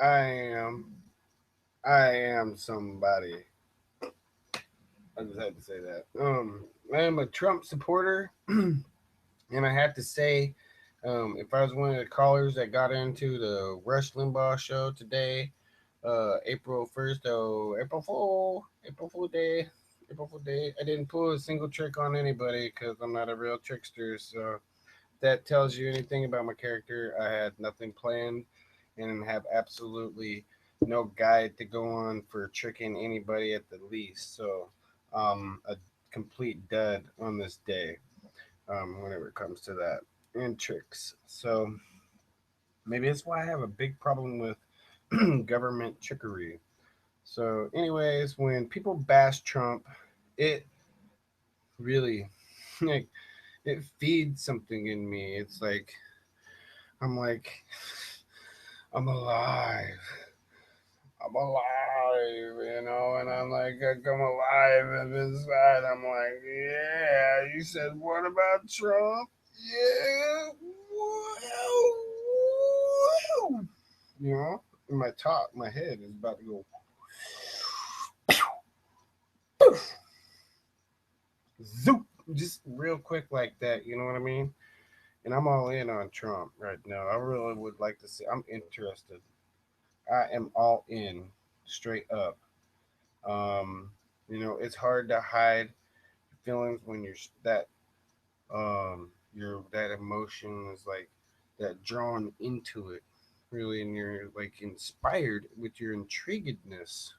I am. I am somebody. I just had to say that. I am a Trump supporter, and I have to say, if I was one of the callers that got into the Rush Limbaugh show today, April 1st, April Fool Day, April Fool Day, I didn't pull a single trick on anybody because I'm not a real trickster. So that tells you anything about my character. I had nothing planned and have absolutely no guide to go on for tricking anybody at the least. So, a complete dud on this day, whenever it comes to that and tricks. So, maybe that's why I have a big problem with government trickery. So, anyways, when people bash Trump, it really, like, it feeds something in me. It's like, I'm like, I'm alive. I'm alive, and I'm like, I'm alive inside. I'm like, yeah. You said, what about Trump? Yeah. Whoa. In my top, my head is about to go zoop, just real quick like that. You know what I mean? And I'm all in on Trump right now. I really would like to see. I'm interested. I am all in, straight up. Um, it's hard to hide feelings when you're that emotion is like that drawn into it, really, and you're like inspired with your intriguedness. Is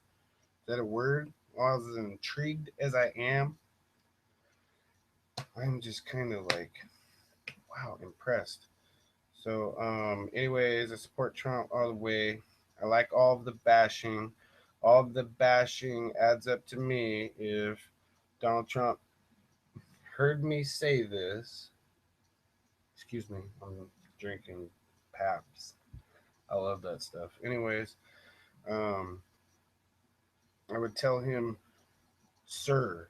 that a word? While as intrigued as I am, I'm just kind of like, wow, impressed. So, anyways, I support Trump all the way. I like all of the bashing. All of the bashing adds up to me if Donald Trump heard me say this. Excuse me, I'm drinking Paps. I love that stuff. Anyways, um, I would tell him, sir,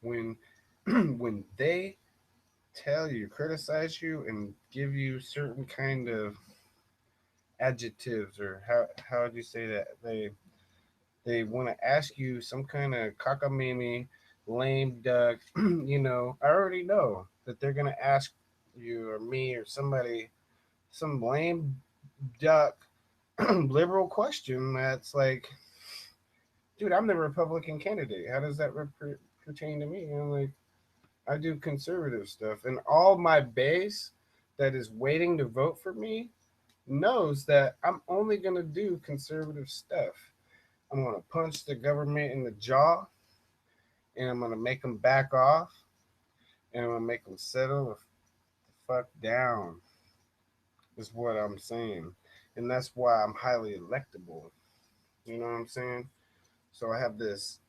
when when they tell you, criticize you, and give you certain kind of adjectives, or how would you say that, they want to ask you some kind of cockamamie, lame duck. I already know that they're gonna ask you or me or somebody some lame duck liberal question that's like, dude, I'm the Republican candidate. How does that pertain to me? Like, I do conservative stuff, and all my base that is waiting to vote for me knows that I'm only gonna do conservative stuff. I'm gonna punch the government in the jaw, and I'm gonna make them back off, and I'm gonna make them settle the fuck down. Is what I'm saying, and that's why I'm highly electable. You know what I'm saying? So I have this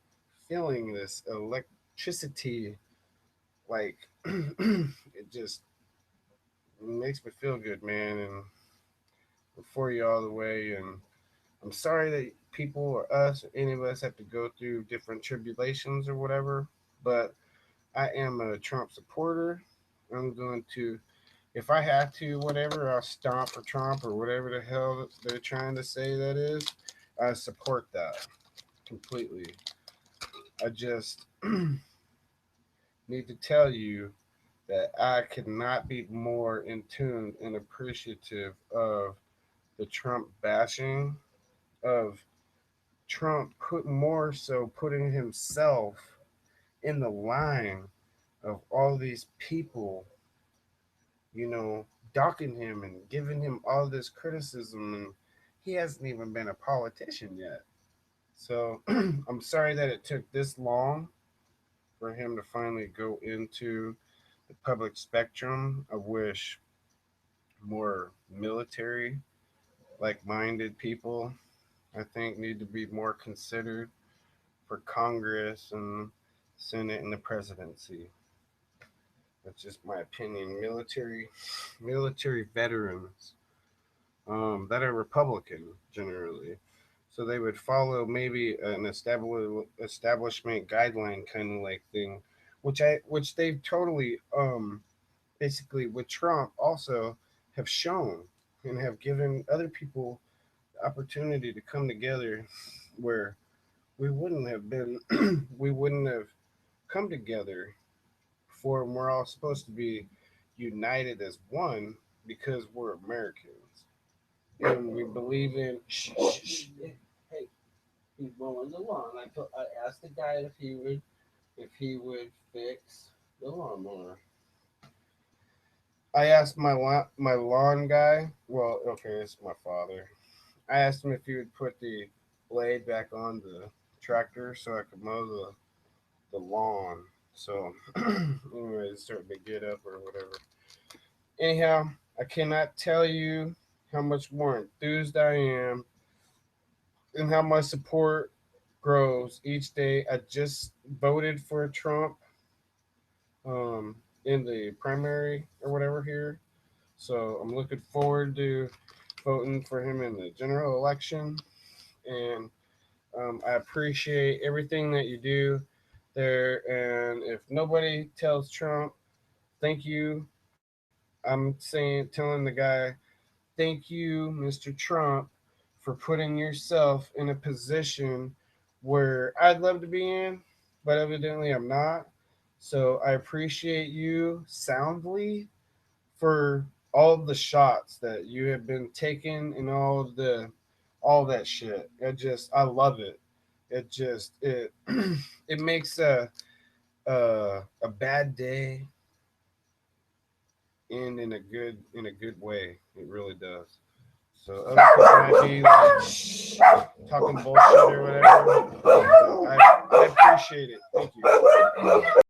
feeling, this electricity, like it just makes me feel good, man. And I'm for you all the way. And I'm sorry that people or us or any of us have to go through different tribulations or whatever. But I am a Trump supporter. I'm going to, if I have to, whatever, I'll stomp for Trump or whatever the hell they're trying to say that is. I support that completely. I just need to tell you that I could not be more in tune and appreciative of the Trump bashing, of Trump more so putting himself in the line of all these people, docking him and giving him all this criticism, and he hasn't even been a politician yet. So I'm sorry that it took this long for him to finally go into the public spectrum. I wish more military like minded people, I think, need to be more considered for Congress and Senate and the presidency. That's just my opinion. Military veterans, that are Republican generally. So they would follow maybe an establishment guideline kind of like thing, which they've totally basically with Trump also have shown and have given other people opportunity to come together where we wouldn't have been, we wouldn't have come together before. And we're all supposed to be united as one because we're Americans and we believe in. Shh, shh, shh. Hey, he's mowing the lawn. I asked the guy if he would fix the lawnmower. I asked my lawn guy. Well, okay, it's my father. I asked him if he would put the blade back on the tractor so I could mow the lawn. So, anyways, starting to get up or whatever. Anyhow, I cannot tell you how much more enthused I am and how my support grows each day. I just voted for Trump in the primary or whatever here. So I'm looking forward to voting for him in the general election. And I appreciate everything that you do there. And if nobody tells Trump, thank you. Telling the guy, thank you, Mr. Trump, for putting yourself in a position where I'd love to be in, but evidently I'm not. So I appreciate you soundly for all of the shots that you have been taking and all that shit. I love it. It it makes a bad day end in a good way. It really does. So other people might be like talking bullshit or whatever. I appreciate it. Thank you.